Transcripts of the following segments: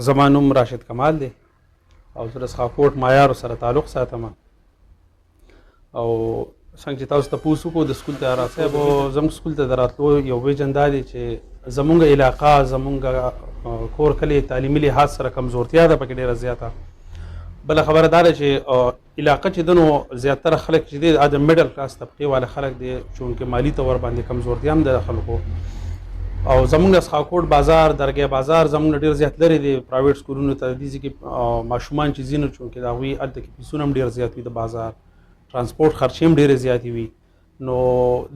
زما نوم راشد کمال دی او زه د سخاکوټ معیارو سره تعلق ساتم. او څنګه چې تاسو تپوس وکړو د سکول ته راسئ، او زموږ سکول ته د راتلو یو ویژن دا دی چې زموږ علاقه، زموږ کور کلی تعلیمي لحاظ سره کمزورتیا ده پکې ډېره زیاته. بله خبره دا ده چې علاقه چې ده نو زیاتره خلک چې دی د میډل کلاس طبقې والا خلک دی، چونکې مالي طور باندې کمزورتیا هم د خلکو. او زمونږ د سخاکوټ بازار، درګۍ بازار زمونږ ډېر زیات لرې دی پرایویټ سکولونو ته. دې ځای کې ماشومان چې ځي نو چونکې د هغوی هلته کې فیسونه هم ډېر زیات وي، د بازار ترانسپورټ خرچې هم ډېرې زیاتې وي. نو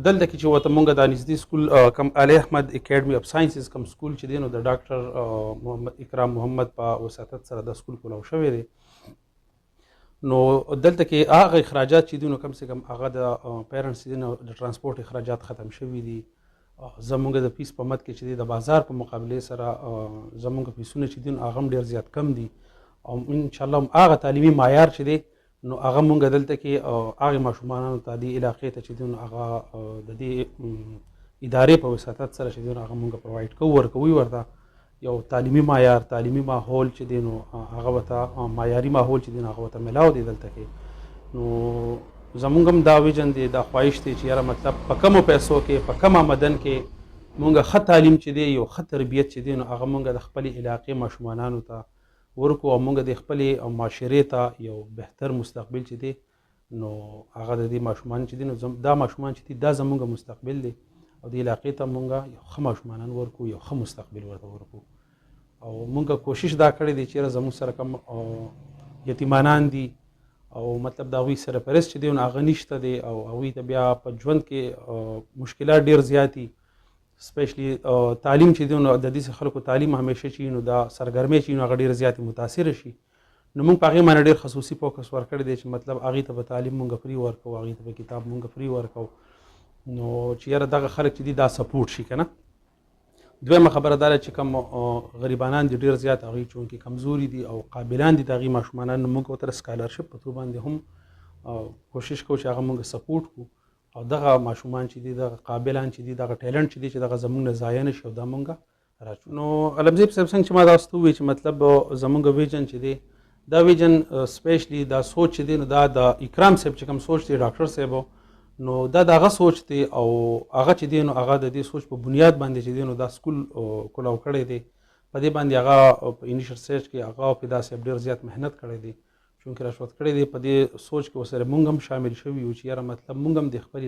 دلته کې چې ورته مونږ د نږدې سکول کم علي احمد اکیډمي اف ساینسز کم سکول چې دی نو د ډاکټر محمد اکرام محمد په وساطت سره د سکول کولاو شوی دی. نو دلته کې هغه اخراجات چې دي نو کم سے کم هغه د پیرنټس چې دي نو د ترانسپورټ اخراجات ختم شوي دي. زمونږ د فیس په مد کې چې دی د بازار په مقابله سره زمونږ فیسونه چې دي نو هغه هم ډېر زیات کم دي. او انشاءالله هغه تعلیمي معیار چې دی نو هغه مونږ دلته کې هغې ماشومانو ته دې علاقې ته چې دي نو هغه د دې ادارې په وساطت سره چې دي نو هغه مونږ پرووایډ کوو، ورکوي ورته یو تعلیمي معیار، تعلیمي ماحول چې دی نو هغه ورته معیاري ماحول چې دی نو هغه ورته میلاو دی دلته کې. نو زمونږ هم دا ویژن دی، دا خواهش دی چې یاره مطلب په کمو پیسو کې، په کم آمدن کې مونږ ښه تعلیم چې دی، یو ښه تربیت چې دی نو هغه مونږ د خپلې علاقې ماشومانانو ته ورکو، او مونږ د خپلې معاشرې ته یو بهتر مستقبل چې دی نو هغه د دې ماشومان چې دی نو دا ماشومان چې دي دا زمونږ مستقبل دی، او د علاقې ته مونږ یو ښه ماشومانان ورکو، یو ښه مستقبل ورته ورکو. او مونږ کوشش دا کړی دی چې یاره زمونږ سره کم یتیمانان دي او مطلب د هغوی سره پرست چې دی نو هغه نشته دی، او هغوی ته بیا په ژوند کې مشکلات ډېر زیات دي. سپیشلی تعلیم چې دی نو د دې خلکو تعلیم همیشه چې نو دا سرګرمۍ چې نو هغه ډېر زیاتې متاثره شي. نو موږ په هغې باندې ډېر خصوصي فوکس ورکړی دی چې مطلب هغې ته به تعلیم مونږ فری ورکوو، هغې ته به کتاب مونږ فری ورکوو. نو چې یاره دغه خلک چې دي دا سپورټ شي که نه. دویمه خبره دا ده چې کوم غریبانان دي ډېر زیات، هغوی چونکې کمزوري دي او قابلان دي د هغې ماشومانان، نو موږ ورته سکالرشپ په تو باندې هم کوشش کوو چې هغه موږ سپورټ کړو، او دغه ماشومان چې دي، دغه قابلان چې دي، دغه ټیلنټ چې دي چې دغه زموږ نه ضایع نه شي، او دا موږ راچو. نو علمزیب صاحب څنګه چې ما تاسو ته ووایي چې مطلب زموږ ویژن چې دی دا ویژن سپیشلی دا سوچ چې دی نو دا د اکرام صاحب چې کوم سوچ دی ډاکټر صاحب، نو دا دغه سوچ دی، او هغه چې دی نو هغه د دې سوچ په بنیاد باندې چې دی نو دا سکول کولاو کړی دی. په دې باندې هغه په انیشل سټیج کې هغه او فدا صاحب ډېر زیات محنت کړی دی، چونکې رشوت کړی دی. په دې سوچ کې ورسره مونږ هم شامل شوي یو چې یاره مطلب مونږ هم د خپل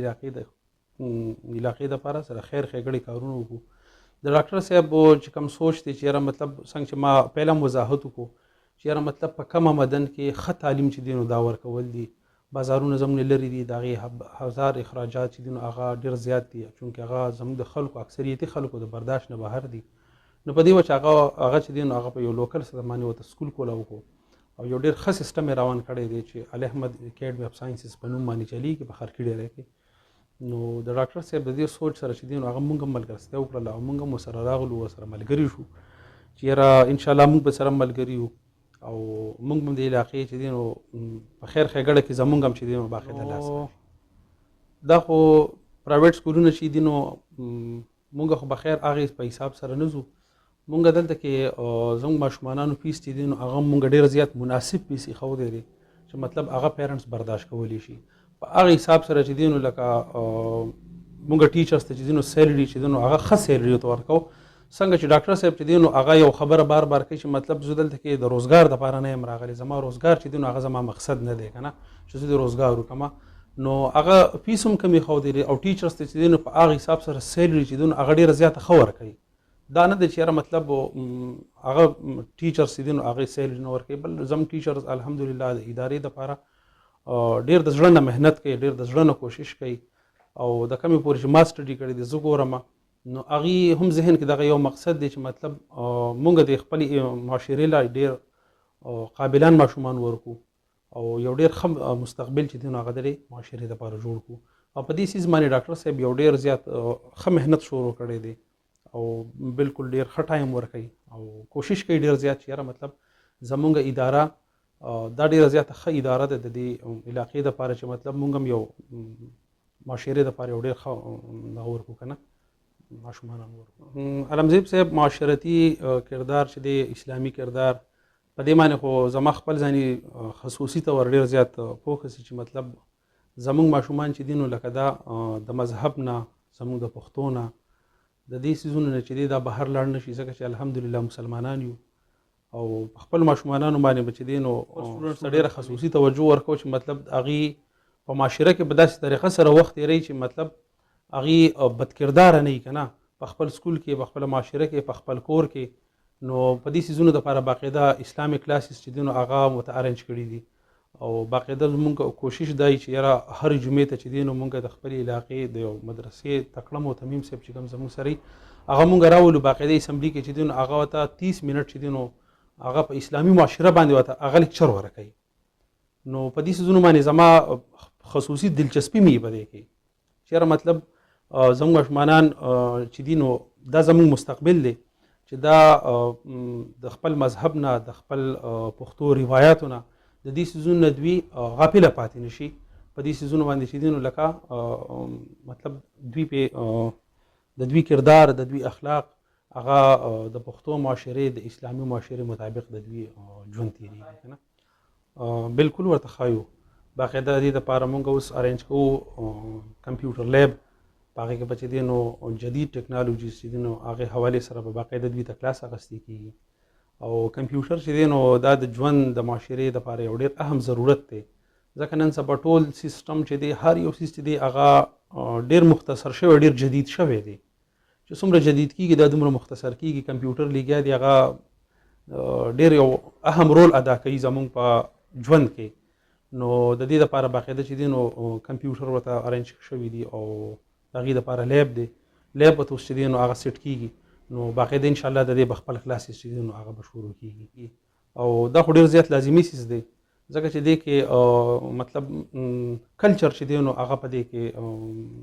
علاقې دپاره سره خیر ښېګړې کارونه وکړو. د ډاکټر صاحب چې کوم سوچ دی چې یاره مطلب څنګه چې ما پهله هم وضاحت وکړو چې یاره مطلب په کم آمدن کې ښه تعلیم چې دی نو دا ورکول دي. بازارونه زموږ لرې دي، د هغې هزار اخراجات چې دي نو هغه ډېر زیات دي، چونکې هغه زموږ د خلکو اکثریتي خلکو د برداشت نه بهر دي. نو په دې وجه هغه چې دی نو هغه په یو لوکل سره باندې ورته سکول کولاو کړو، او یو ډېر ښه سیسټم یې روان کړی دی چې علي احمد اکیډمي اف ساینسز په نوم باندې چلیږي په خرکي ډیری کې. نو د ډاکټر صاحب د دې سوچ سره چې دی نو هغه مونږ هم ملګرتیا وکړله، او مونږ هم ورسره راغلو، ورسره ملګري شو چې یاره انشاءالله مونږ به سره ملګري یو، او مونږ هم د علاقې چې دی نو په خیر ښېګړه کې زمونږ هم چې دی نو باقاعده لاس دا خو پرایویټ سکولونه چې دي نو مونږ خو بخیر هغې په حساب سره نه ځو. مونږ دلته کې زموږ ماشومانانو فیس چې دی نو هغه مونږ ډېر زیات مناسب فیس ایښودی دی چې مطلب هغه پیرنټس برداشت کولی شي. په هغه حساب سره چې دی نو لکه مونږ ټیچرس ته چې دی نو سیلري چې دی نو هغه ښه سیلري ورته ورکوو. څنګه چې ډاکټر صاحب چې دی نو هغه یو خبره بار بار کوي چې مطلب زه دلته کې د روزګار دپاره نه یم راغلی، زما روزګار چې دی نو هغه زما مقصد نه دی که نه چې زه د روزګار وکړم. نو هغه فیس هم کم ایښودی دی، او ټیچرس ته چې دی نو په هغه حساب سره سیلري چې دی نو هغه ډېره زیاته ښه ورکوي. دا نه دی چې یاره مطلب هغه ټیچرس چې دی نو هغې سیلري نه ورکوي، بل زموږ ټیچرز الحمدلله د ادارې دپاره ډېر د زړه نه محنت کوي، ډېر د زړه نه کوشش کوي، او د کمې پورې چې ما سټډي کړی دی زه ګورم نو هغې هم ذهن کې دغه یو مقصد دی چې مطلب مونږ د خپلې معاشرې لا ډېر قابلان ماشومان ورکو، او یو ډېر ښه مستقبل چې دی نو هغه د معاشرې دپاره جوړ کړو. او په دې سیز باندې ډاکټر صاحب یو ډېر زیات ښه محنت شروع کړی دی، او بالکل ډېر ښه ټایم ورکوي، او کوشش کوي ډېر زیات چې یاره مطلب زمونږ اداره دا ډېره زیاته ښه اداره ده د دې علاقې دپاره چې مطلب مونږ هم یو معاشرې دپاره یو ډېر ښه ورکو که نه. ماشومان ورکو. علمزیب صاحب معاشرتي کردار چې دی اسلامي کردار په دې باندې خو زما خپل ځاني خصوصي طور ډېر زیات فوکس چې مطلب زمونږ ماشومان چې دي نو لکه دا د مذهب نه زمونږ د پښتو نه د دې څیزونو نه چې دی دا بهر لاړ نه شي ځکه چې الحمدلله مسلمانان یو او خپل ماشومانانو باندې به چې دی نو ډېره خصوصي توجه ورکوو چې مطلب هغې په معاشره کې په داسې طریقه سره وخت تېروي چې مطلب هغې بدکرداره نه وي که نه په خپل سکول کې په خپله معاشره کې په خپل کور کې نو په دې څیزونو دپاره باقاعده اسلامي کلاسز چې دي نو هغه ورته ارنج کړي دي او باقاعده زمونږ کوشش دا وي چې یاره هر جمعې ته چې دی نو مونږ د خپلې علاقې د یو مدرسې تکړه مو تمیم صاحب چې کوم زمونږ سره هغه مونږ راولو باقاعده اسمبلي کې چې دی نو هغه ورته 30 منټ چې دی نو هغه په اسلامي معاشره باندې ورته هغه لیکچر ورکوي نو په دې څیزونو باندې زما خصوصي دلچسپي مې په دې کې چې یاره مطلب زموږ ماشومانان چې دي نو دا زموږ مستقبل دی چې دا د خپل مذهب نه د خپل پښتو روایاتو نه د دې څیزونو نه دوی غافله پاتې نه شي په دې څیزونو باندې چې دي نو لکه مطلب دوی پې د دوی کردار د دوی اخلاق هغه د پښتو معاشرې د اسلامي معاشرې مطابق د دوی ژوند تېرېږي که نه بلکل ورته ښایو باقاعده د دې دپاره مونږ اوس ارینج کوو کمپیوټر لیب په هغې کې به چې دی نو جدید ټیکنالوجیز چې دي نو هغې حوالې سره به باقاعده دوی ته کلاس اخیستې کېږي او کمپیوټر چې دی نو دا د ژوند د معاشرې دپاره یو ډېر اهم ضرورت دی ځکه نن سبا ټول سیسټم چې دی هر یو سیز چې دی هغه ډېر مختصر شوی ډېر جدید شوی دی چې څومره جدید کېږي دا دومره مختصر کېږي کمپیوټر لګیا دی هغه ډېر یو اهم رول ادا کوي زموږ په ژوند کې نو د دې دپاره باقاعده چې دی نو کمپیوټر ورته ارینج شوي دي او د هغې دپاره لیب دی لیب ورته اوس چې دی نو هغه سیټ کېږي نو باقاعده انشاءالله د دې به خپل کلاسز چې دی نو هغه به شروع کېږي او دا خو ډېر زیات لازمي سیز دی ځکه چې دی کې مطلب کلچر چې دی نو هغه په دې کې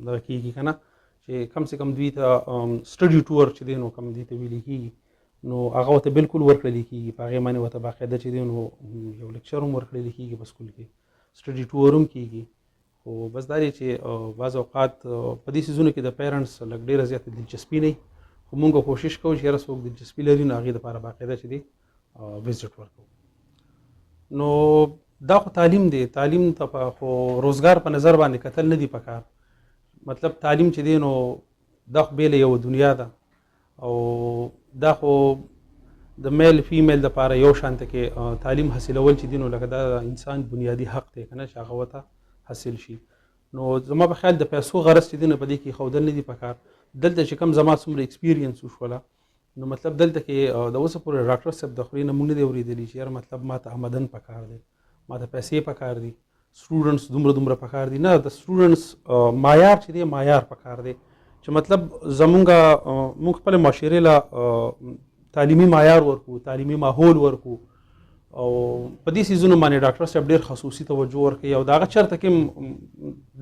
دغه کېږي که نه چې کم سے کم دوی ته سټډي ټور چې دی نو کم دوی ته ویلي کېږي نو هغه ورته بلکل ورکړلی کېږي په هغې باندې ورته باقاعده چې دی نو یو لیکچر هم ورکړلی کېږي په سکول کې سټډي ټور هم کېږي خو بس دا دی چې بعض اوقات په دې څیزونو کې د پیرنټس لږ ډېره زیاته دلچسپي نه وي خو مونږ کوشش کوو چې یاره څوک دلچسپي لري نو هغې دپاره باقاعده چې دی وزټ ورکوو نو دا خو تعلیم دی تعلیم ته خو روزګار په نظر باندې کتل نه دي پکار مطلب تعلیم چې دی نو دا خو بیله یو دنیا ده او دا خو د میل فیمیل دپاره یو شانته کې تعلیم حاصلول چې دی نو لکه دا انسان بنیادي حق دی که نه چې هغه ورته حاصل شي نو زما په خیال د پیسو غرض چې دی نو په دې کې ښودل نه دي پکار دلته چې کم زما څومره ایکسپیرینس وشوله نو مطلب دلته کې د اوسه پورې ډاکټر صاحب د خولې نه مونږ نه دی اورېدلي چې یاره مطلب ما ته آمدن پکار دی ما ته پیسې پکار دي سټوډنټس دومره پکار دي نه د سټوډنټس معیار چې دی معیار پکار دی چې مطلب زمونږ خپل معاشرې له تعلیمي معیار ورکو تعلیمي ماحول ورکو او په دې څیزونو باندې ډاکټر صاحب ډېر خصوصي توجه ورکوي او د هغه چېرته کې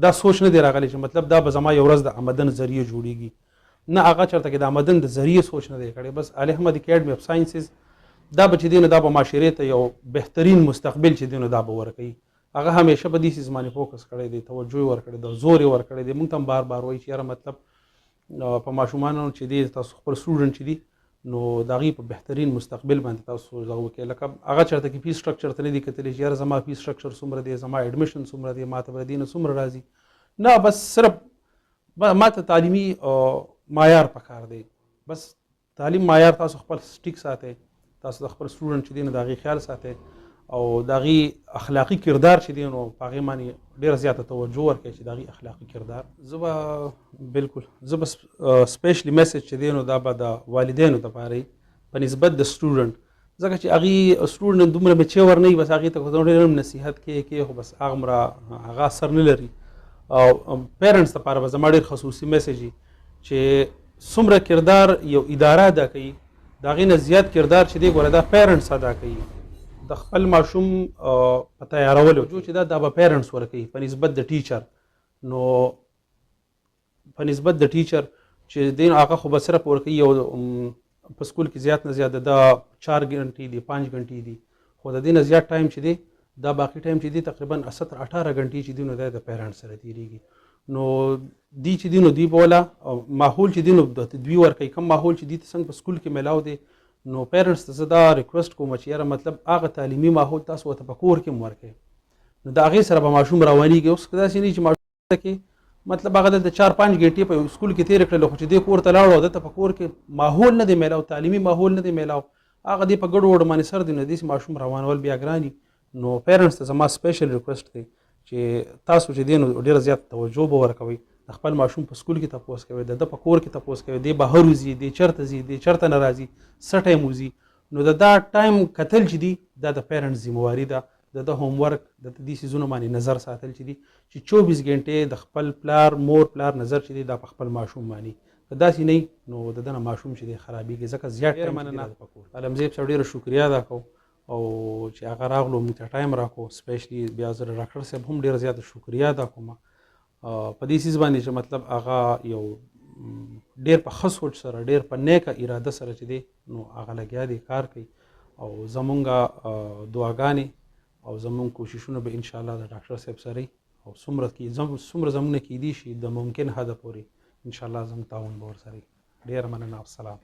دا سوچ نه دی راغلی چې مطلب دا به زما یو ورځ د آمدن ذریعه جوړېږي نه هغه چېرته کې د آمدن د ذریعه سوچ نه دی کړی بس علي احمد اکیډمي اف ساینسز دا به چې دی نو دا به معاشرې ته یو بهترین مستقبل چې دی نو دا به ورکوي هغه همیشه په دې څیز باندې فوکس کړی دی توجه یې ورکړی دی زور یې ورکړی دی مونږ ته هم بار بار وایي چې یاره مطلب په ماشومانو چې دی تاسو خپل سټوډنټ چې دی نو د هغې په بهترین مستقبل باندې تاسو دغه وکړئ لکه هغه چېرته کې فیس سټرکچر ته نه دي کتلی چې یاره زما فیس سټرکچر څومره دی زما ایډمیشن څومره دی ما ته به د دې نه څومره راځي نه بس صرف ما ته تعلیمي معیار پکار دی بس تعلیم معیار تاسو خپل سټیک ساتئ تاسو د خپل سټوډنټ چې دی نو د هغې خیال ساتئ او د هغې اخلاقي کردار چې دی نو په هغې باندې ډېره زیاته توجه ورکړئ چې د هغې اخلاقي کردار زه به بلکل زه به سپیشلی میسج چې دی نو دا به د والدینو دپاره په نسبت د سټوډنټ ځکه چې هغې سټوډنټ دومره میچور نه وي بس هغې ته خو ډېر هم نصیحت کې خو بس هغه اثر نه لري او پیرنټس دپاره به زما ډېر خصوصي میسج وي چې څومره کردار یو اداره ادا کوي د هغې نه زیات کردار چې دی ګوره دا پیرنټس ادا کوي د خپل ماشوم په تیارولو چې دا به پیرنټس ورکوي په نسبت د ټیچر نو په نسبت د ټیچر چې دی هغه خو به صرف ورکوي یو په سکول کې زیات نه زیات دا 4 غنټې دي 5 غنټې دي خو د دې نه زیات ټایم چې دی دا باقي ټایم چې دی تقریبا 17-18 غنټې چې دی نو د پیرنټس سره تېرېږي نو دی چې دینو دی بولا ماحول چې دینو د دوی ورکوي کوم ماحول چې دی ته څنګه په سکول کې میلاو دی نو پیرنټس ته زه دا ریکویسټ کوم چې یاره مطلب هغه تعلیمي ماحول تاسو ورته په کور کې هم ورکوئ نو د هغې سره به ماشوم روانېږي. اوس که داسې نه چې ماشوم کې مطلب هغه دلته 4-5 ګنټې په سکول کې تېرې کړلې خو چې دې کور ته لاړو او دلته په کور کې ماحول نه دی میلاو تعلیمي ماحول نه دی میلاو هغه دې په ګډو وډو باندې سر دی نو داسې ماشوم روانول بیا ګران دي. نو پیرنټس ته زما سپیشل ریکویسټ دی چې تاسو چې دی نو ډېره زیات توجه به ورکوئ د خپل ماشوم په سکول کې تپوس کوي د په کور کې تپوس کوي دی بهر وځي دی چرته ځي دی چرته نه راځي څه ټایم وځي نو دا ټایم کتل چې دي دا د پیرنټس ذمہواري ده د هوم ورک د دې سیزونو باندې نظر ساتل چې دي چې 24 غنټې د خپل پلار مور پلار نظر چې دي دا په خپل ماشوم باندې که داسې نه نو د دنه ماشوم چې دی خرابېږي ځکه زیات ټایم مننه علمزیب صاحب ډېره شکریا ادا کوم او چې هغه راغلو موږ ته ټایم راکړو سپیشلی بیا زه ډاکټر صاحب هم ډېره زیاته شکریا ادا کوم په دې سیز باندې چې مطلب هغه یو ډېر په ښه سوچ سره ډېر په نیکه اراده سره چې دی نو هغه لګیا دی کار کوي او زمونږ دعاګانې او زمونږ کوششونه به انشاءالله د ډاکټر صاحب سره او څومره زمونږ نه کیدی شي د ممکن حده پورې انشاءالله زموږ تعاون به ورسره ډېره مننه. السلام.